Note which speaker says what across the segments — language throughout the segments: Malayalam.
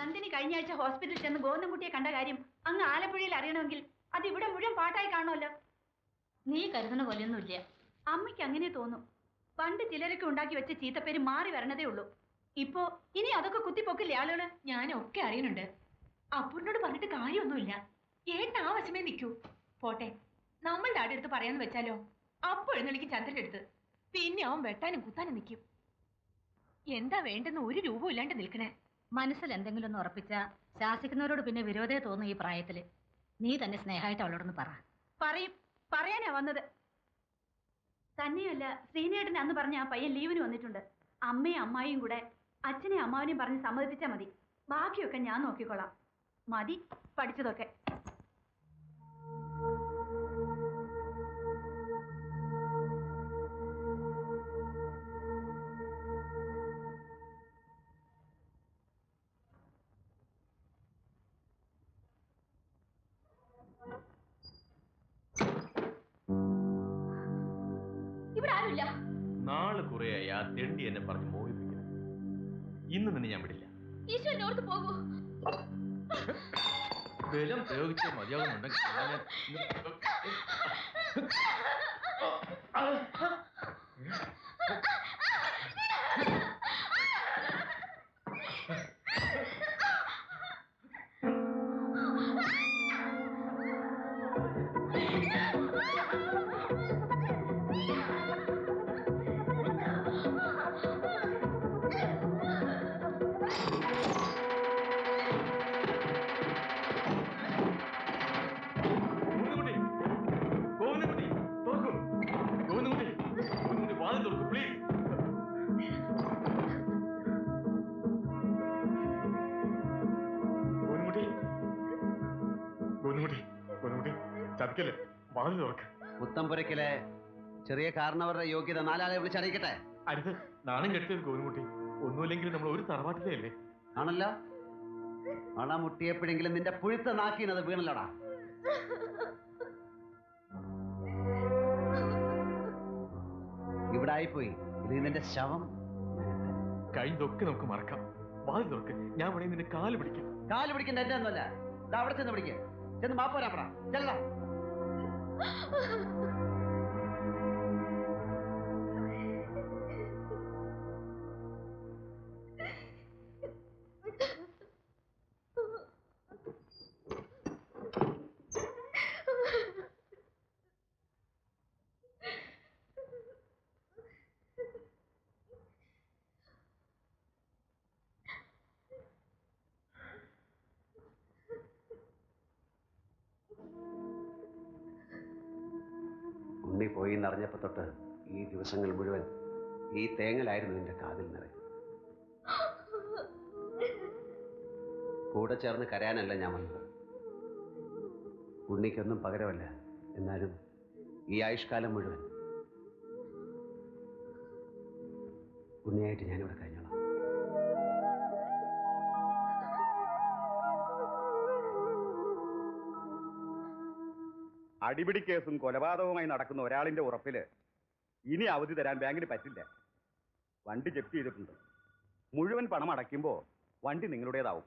Speaker 1: നന്ദിനി കഴിഞ്ഞ ആഴ്ച ഹോസ്പിറ്റലിൽ ചെന്ന് ഗോവിന്ദൻകുട്ടിയെ കണ്ട കാര്യം അങ്ങ് ആലപ്പുഴയിൽ അറിയണമെങ്കിൽ അത് ഇവിടെ മുഴുവൻ പാട്ടായി കാണുമല്ലോ. നീ കരുതുന്ന പോലെയൊന്നുമില്ല. അമ്മയ്ക്ക് അങ്ങനെ തോന്നും. പണ്ട് ചിലരൊക്കെ ഉണ്ടാക്കി വെച്ച ചീത്തപ്പേര് മാറി വരണതേ ഉള്ളൂ. ഇപ്പോ ഇനി അതൊക്കെ കുത്തിപ്പൊക്കില്ലേ ആളുകള്? ഞാനൊക്കെ അറിയുന്നുണ്ട്. അപ്പൂരിനോട് പറഞ്ഞിട്ട് കാര്യമൊന്നുമില്ല. ഏട്ടൻ ആ വശമേ നിൽക്കൂ. പോട്ടെ, നമ്മളുടെ അടുത്ത് പറയാന്ന് വെച്ചാലോ, അപ്പൊ എഴുന്നള്ളിക്ക് ചന്ദ്രന്റെ അടുത്ത് പിന്നെ അവൻ വെട്ടാനും കുത്താനും നിൽക്കും. എന്താ വേണ്ടെന്ന് ഒരു രൂപം ഇല്ലാണ്ട് നിൽക്കണേ. മനസ്സിൽ എന്തെങ്കിലും ഒന്ന് ഉറപ്പിച്ച ശാസിക്കുന്നവരോട് പിന്നെ വിരോധേ തോന്നും. ഈ പ്രായത്തില് നീ തന്നെ സ്നേഹമായിട്ട് അവളോടൊന്ന് പറയും. പറയാനാ വന്നത്. തന്നെയല്ല, ശ്രീനേട്ടൻ അന്ന് പറഞ്ഞ ആ പയ്യൻ ലീവിന് വന്നിട്ടുണ്ട്. അമ്മയും അമ്മായിയും കൂടെ അച്ഛനെയും അമ്മാവനെയും പറഞ്ഞ് സമ്മതിപ്പിച്ചാൽ മതി. ബാക്കിയൊക്കെ ഞാൻ നോക്കിക്കോളാം. മതി പഠിച്ചതൊക്കെ.
Speaker 2: നാളെ കുറേയായി ആ തെണ്ടി എന്നെ പറഞ്ഞ് മോഹിപ്പിക്കണം. ഇന്ന് നിന്നെ ഞാൻ വിടില്ല.
Speaker 1: ഈശ്വരനോർത്ത് പോകൂ.
Speaker 2: ബലം പ്രയോഗിച്ച് മതിയാകുന്നുണ്ടെങ്കിൽ
Speaker 3: പുത്തമ്പുരയ്ക്കലെ ചെറിയ കാരണവരുടെ യോഗ്യത നാലാളെ വിളിച്ചറിയിക്കട്ടെ.
Speaker 2: അരുത്, നാണം കെട്ടിയത് ഗോവിന്ദൻകുട്ടി. ഒന്നുമില്ലെങ്കിൽ നമ്മൾ ഒരു തറവാട്ടിലേ അല്ലേ?
Speaker 3: ആണല്ലോ. അണമുട്ടിയപ്പോഴെങ്കിലും നിന്റെ പുഴുത്ത നാക്കിനത് വീണല്ലോടാ. ഇവിടെ ആയിപ്പോയി. ഇത് നിന്റെ ശവം.
Speaker 2: കഴിഞ്ഞതൊക്കെ നമുക്ക് മറക്കാം. വാതിൽ തുറക്ക്. ഞാൻ ഇവിടെ നിന്റെ കാല് പിടിക്കാം.
Speaker 3: കാല് പിടിക്കണ്ട എന്റെ ഒന്നുമല്ല. അവിടെ ചെന്ന് പിടിക്കുക. ചെന്ന് മാപ്പ് വരാൻ പറ. ചെല്ലാം. ഉണ്ണി പോയി എന്നറിഞ്ഞപ്പോ തൊട്ട് ഈ ദിവസങ്ങൾ മുഴുവൻ ഈ തേങ്ങലായിരുന്നു നിന്റെ കാതിൽ നിറയെ. കൂടെ ചേർന്ന് കരയാനല്ല ഞാൻ വന്നത്. ഉണ്ണിക്കൊന്നും പകരമല്ല. എന്നാലും ഈ ആയുഷ്കാലം മുഴുവൻ ഉണ്ണിയായിട്ട് ഞാനിവിടെ കഴിഞ്ഞോളാം.
Speaker 4: അടിപിടി കേസും കൊലപാതകവുമായി നടക്കുന്ന ഒരാളിന്റെ ഉറപ്പില് ഇനി അവധി തരാൻ ബാങ്കിന് പറ്റില്ല. വണ്ടി ജപ്തി ചെയ്തിട്ടുണ്ട്. മുഴുവൻ പണം അടയ്ക്കുമ്പോൾ വണ്ടി നിങ്ങളുടേതാവും.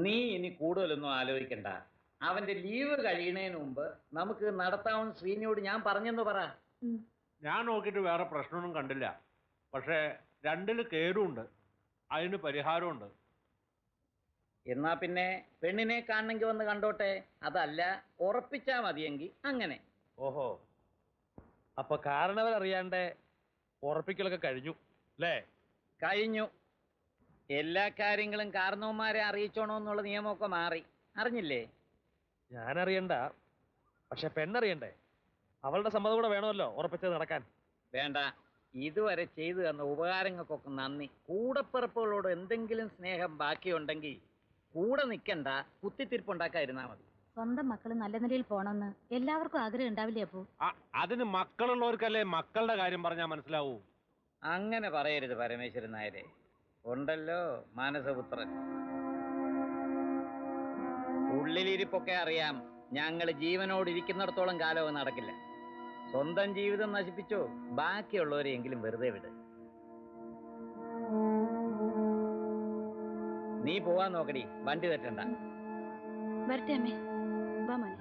Speaker 5: നീ ഇനി കൂടുതലൊന്നും ആലോചിക്കണ്ട. അവന്റെ ലീവ് കഴിയുന്നതിന് മുമ്പ് നമുക്ക് നടത്താവുന്ന ശ്രീനിയോട് ഞാൻ പറഞ്ഞെന്ന് പറ.
Speaker 6: ഞാൻ നോക്കിയിട്ട് വേറെ പ്രശ്നമൊന്നും കണ്ടില്ല. പക്ഷേ രണ്ടിൽ കേടുണ്ട്, അതിന് പരിഹാരമുണ്ട്.
Speaker 5: എന്നാ പിന്നെ പെണ്ണിനെ കാണണമെങ്കിൽ വന്ന് കണ്ടോട്ടെ. അതല്ല ഉറപ്പിച്ചാ മതിയെങ്കിൽ അങ്ങനെ.
Speaker 6: ഓഹോ, അപ്പൊ കാരണവരറിയാണ്ട് ഉറപ്പിക്കലൊക്കെ കഴിഞ്ഞു അല്ലേ?
Speaker 5: കഴിഞ്ഞു. എല്ലാ കാര്യങ്ങളും കാരണവന്മാരെ അറിയിച്ചോണോന്നുള്ള നിയമമൊക്കെ മാറി. അറിഞ്ഞില്ലേ?
Speaker 6: ഞാനറിയണ്ട, പക്ഷെ പെണ്ണറിയണ്ടേ? അവളുടെ സമ്മതം കൂടെ വേണമല്ലോ ഉറപ്പിച്ചത് നടക്കാൻ.
Speaker 5: വേണ്ട, ഇതുവരെ ചെയ്തു തന്ന ഉപകാരങ്ങൾക്കൊക്കെ നന്ദി. കൂടെപ്പിറപ്പുകളോട് എന്തെങ്കിലും സ്നേഹം ബാക്കിയുണ്ടെങ്കിൽ കൂടെ നിൽക്കണ്ട, കുത്തിത്തിരിപ്പുണ്ടാക്കാതിരുന്നാ മതി.
Speaker 1: സ്വന്തം മക്കൾ നല്ല നിലയിൽ പോണമെന്ന് എല്ലാവർക്കും ആഗ്രഹം ഉണ്ടാവില്ലേ? അപ്പോ
Speaker 6: അതിന് മക്കളുള്ളവർക്കല്ലേ മക്കളുടെ കാര്യം പറഞ്ഞാൽ മനസ്സിലാവൂ.
Speaker 5: അങ്ങനെ പറയരുത് പരമേശ്വരൻ നായരെ. ഉണ്ടല്ലോ മാനസപുത്രൻ. ഉള്ളിലിരിപ്പൊക്കെ അറിയാം, ഞങ്ങൾ ജീവനോടിരിക്കുന്നിടത്തോളം കാലം അത് നടക്കില്ല. സ്വന്തം ജീവിതം നശിപ്പിച്ചോ, ബാക്കിയുള്ളവരെയെങ്കിലും വെറുതെ വിട്. നീ പോവാൻ നോക്കടി, വണ്ടി തെറ്റണ്ട.
Speaker 1: വരട്ടെ അമ്മേ, വാ മോനെ.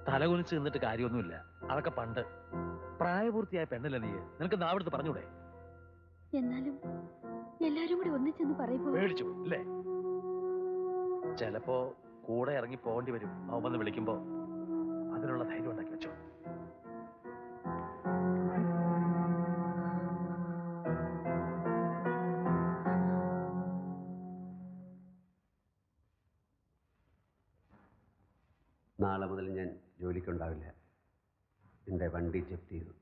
Speaker 2: തലകുനിച്ച് നിന്നിട്ട് കാര്യമൊന്നുമില്ല. അതൊക്കെ പണ്ട്. പ്രായപൂർത്തിയായ പെണ്ണല്ലേ നീ? നിനക്ക് നാവിടുത്ത് പറഞ്ഞൂടെ?
Speaker 1: എന്നാലും എല്ലാരും കൂടി ഒന്നിച്ചെന്ന് പറയുമ്പോ
Speaker 2: പേടിച്ചു അല്ലേ? ചിലപ്പോ കൂടെ ഇറങ്ങി പോകേണ്ടി വരും. അവൻ വന്ന് വിളിക്കുമ്പോ അതിനുള്ള ധൈര്യം ഉണ്ടാക്കി വെച്ചോ.
Speaker 3: നാളെ മുതൽ ഞാൻ ജോലിക്കുണ്ടാവില്ല. എൻ്റെ വണ്ടി ജപ്തി ചെയ്തു.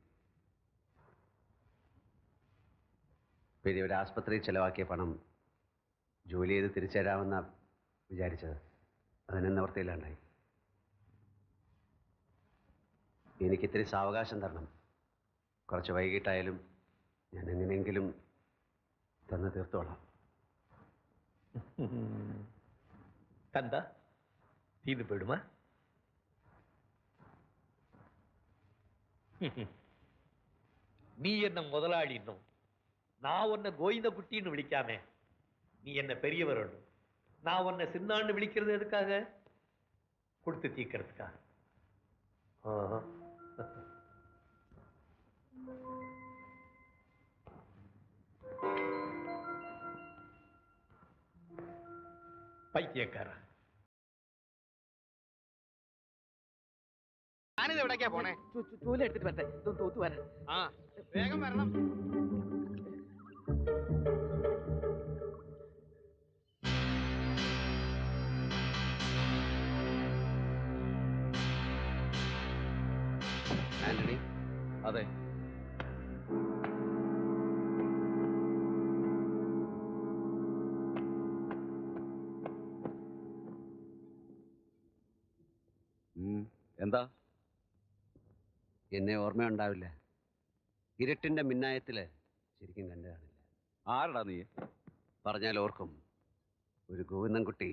Speaker 3: പിന്നെ ഒരു ആസ്പത്രിയിൽ ചിലവാക്കിയ പണം ജോലി ചെയ്ത് തിരിച്ചു തരാമെന്നാണ് വിചാരിച്ചത്. അതിന് നിവൃത്തിയില്ലാണ്ടായി. എനിക്കിത്തിരി സാവകാശം തരണം. കുറച്ച് വൈകിട്ടായാലും ഞാൻ എങ്ങനെയെങ്കിലും തന്ന് തീർത്തോളാം.
Speaker 2: കണ്ട ഇത് പെടുമാ? நீ என்ன முதலாளின்னும் நான் உன்னை கோவிந்த குட்டின்னு விழிக்காம நீ என்ன பெரியவர், நான் உன்னை சின்னான்னு விழிக்கிறது எதுக்காக? கொடுத்து தீக்கிறதுக்காக. പൈത്യക്കാരൻ.
Speaker 7: ഞാനിത് എവിടേക്കാ പോണേ?
Speaker 8: ചൂല എടുത്തിട്ട് വരട്ടെ, തൂത്തു വരാൻ.
Speaker 7: ആ വേഗം വരണം.
Speaker 3: ആന്റണി?
Speaker 2: അതെ.
Speaker 3: എന്താ? എന്നെ ഓർമ്മയുണ്ടാവില്ല. ഇരുട്ടിന്റെ മിന്നായത്തില് ശരിക്കും കണ്ടു കാണില്ല.
Speaker 4: ആരടാ നീ?
Speaker 3: പറഞ്ഞാൽ ഓർക്കും. ഒരു ഗോവിന്ദൻകുട്ടി,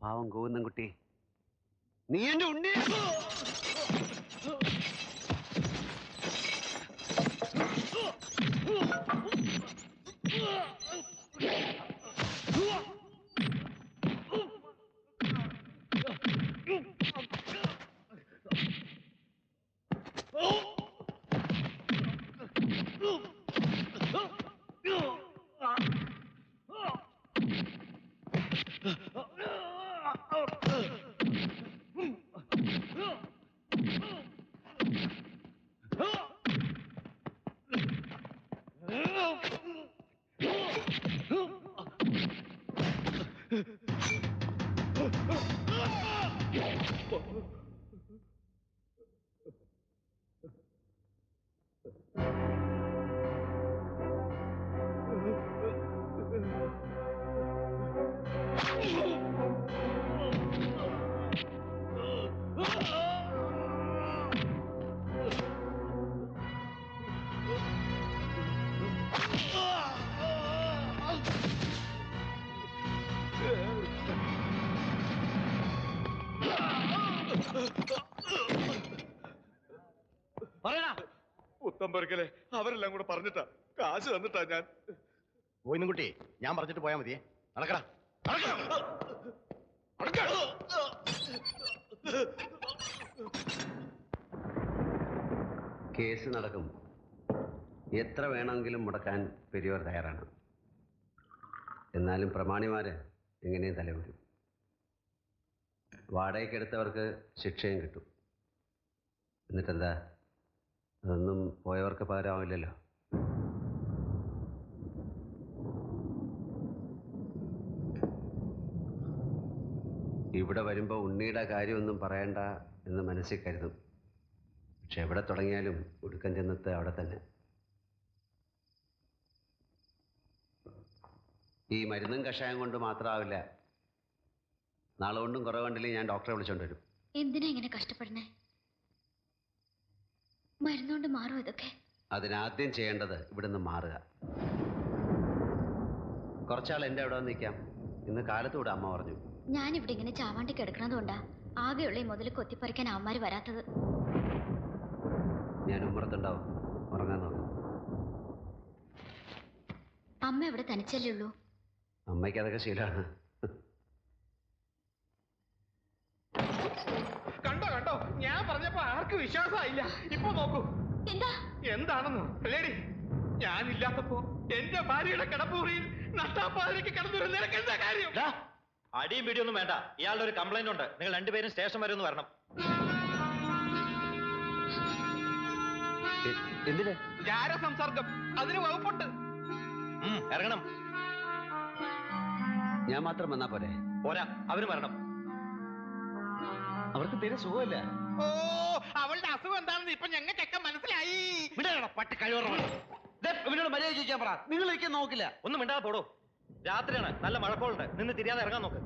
Speaker 3: പാവം ഗോവിന്ദൻകുട്ടി. നീ എന്റെ ഉണ്ണി.
Speaker 2: പുത്തമ്പൊരിക്കലെ അവരെല്ലാം കൂടെ പറഞ്ഞിട്ടാ, കാശ് തന്നിട്ടാ ഞാൻ.
Speaker 4: ഗോവിന്ദൻകുട്ടി, ഞാൻ പറഞ്ഞിട്ട് പോയാൽ മതിയേ. നടക്കടാ.
Speaker 3: കേസ് നടക്കും. എത്ര വേണമെങ്കിലും മുടക്കാൻ പെരിയോർ തയ്യാറാണ്. എന്നാലും പ്രമാണിമാര് എങ്ങനെയും തലവരും. വാടകയ്ക്കെടുത്തവർക്ക് ശിക്ഷയും കിട്ടും. എന്നിട്ടെന്താ, അതൊന്നും പോയവർക്ക് പകരമാവില്ലല്ലോ. ഇവിടെ വരുമ്പോൾ ഉണ്ണിയുടെ കാര്യമൊന്നും പറയണ്ട എന്ന് മനസ്സിൽ കരുതും. പക്ഷെ എവിടെ തുടങ്ങിയാലും ഒടുക്കം ചെന്നെത്ത് അവിടെ തന്നെ. ഈ മരുന്നും കഷായം കൊണ്ട് മാത്രമാവില്ല. നാളെ കൊണ്ടും കുറവ് കണ്ടില്ലെങ്കിൽ ഞാൻ ഡോക്ടറെ വിളിച്ചോണ്ട് വരും.
Speaker 1: എന്തിനാ ഇങ്ങനെ കഷ്ടപ്പെടണേ? മരുന്നുകൊണ്ട് മാറും ഇതൊക്കെ.
Speaker 3: അതിനാദ്യം ചെയ്യേണ്ടത് ഇവിടുന്ന് മാറുക. കുറച്ചാൾ എൻ്റെ അവിടെ വന്ന് നിൽക്കാം. ഇന്ന് കാലത്തൂടെ അമ്മ പറഞ്ഞു.
Speaker 9: ഞാനിവിടെ ഇങ്ങനെ ചാവാണ്ടി കിടക്കണതുകൊണ്ടാ ആകെയുള്ള ഈ മുതൽ കൊത്തിപ്പറിക്കാൻ അവന്മാർ വരാത്തത്.
Speaker 3: ഞാൻ ഉമ്മറത്തുണ്ടാവും, ഉറങ്ങാൻ നോക്കും.
Speaker 9: അമ്മ ഇവിടെ തനിച്ചല്ലേ ഉള്ളൂ?
Speaker 3: അമ്മയ്ക്ക് അതൊക്കെ ശീലമാണ്.
Speaker 7: കണ്ടോ കണ്ടോ, ഞാൻ പറഞ്ഞപ്പോ ആർക്കും വിശ്വാസമായില്ല. ഇപ്പൊ നോക്കൂ
Speaker 9: എന്താ
Speaker 7: എന്താണെന്ന്. അല്ലേടി, ഞാനില്ലാത്തപ്പോ എന്റെ ഭാര്യയുടെ കിടപ്പുറിയിൽ നട്ടാപ്പാതിലേക്ക് കിടന്നൊരു നിനക്ക് എന്താ കാര്യം?
Speaker 10: അടിയും പിടിയൊന്നും വേണ്ട. ഇയാളുടെ ഒരു കംപ്ലൈന്റ് ഉണ്ട്. നിങ്ങൾ രണ്ടുപേരും സ്റ്റേഷൻ വരെ ഒന്ന് വരണം.
Speaker 3: എന്തിന്?
Speaker 7: ജാരസംസർഗം, അതിന് വകുപ്പുണ്ട്.
Speaker 10: ഇറങ്ങണം.
Speaker 3: ഞാൻ മാത്രം വന്നാ പോരെ?
Speaker 10: പോരാ, അവരും വരണം.
Speaker 3: അവർക്ക് തീരെ സുഖമില്ല.
Speaker 7: ഓ, അവളുടെ അസുഖം എന്താണെന്ന് ഇപ്പൊ ഞങ്ങൾക്കൊക്കെ മനസ്സിലായി.
Speaker 10: പട്ടി കഴിവറോട് മര്യാദ ചോദിക്കാൻ പറ. നിങ്ങൾ നോക്കില്ല. ഒന്നും മിണ്ടാതെ പോടോ. രാത്രിയാണ്, നല്ല മഴക്കോളുണ്ട്. നിന്ന് തിരിയാതെ ഇറങ്ങാൻ നോക്ക്.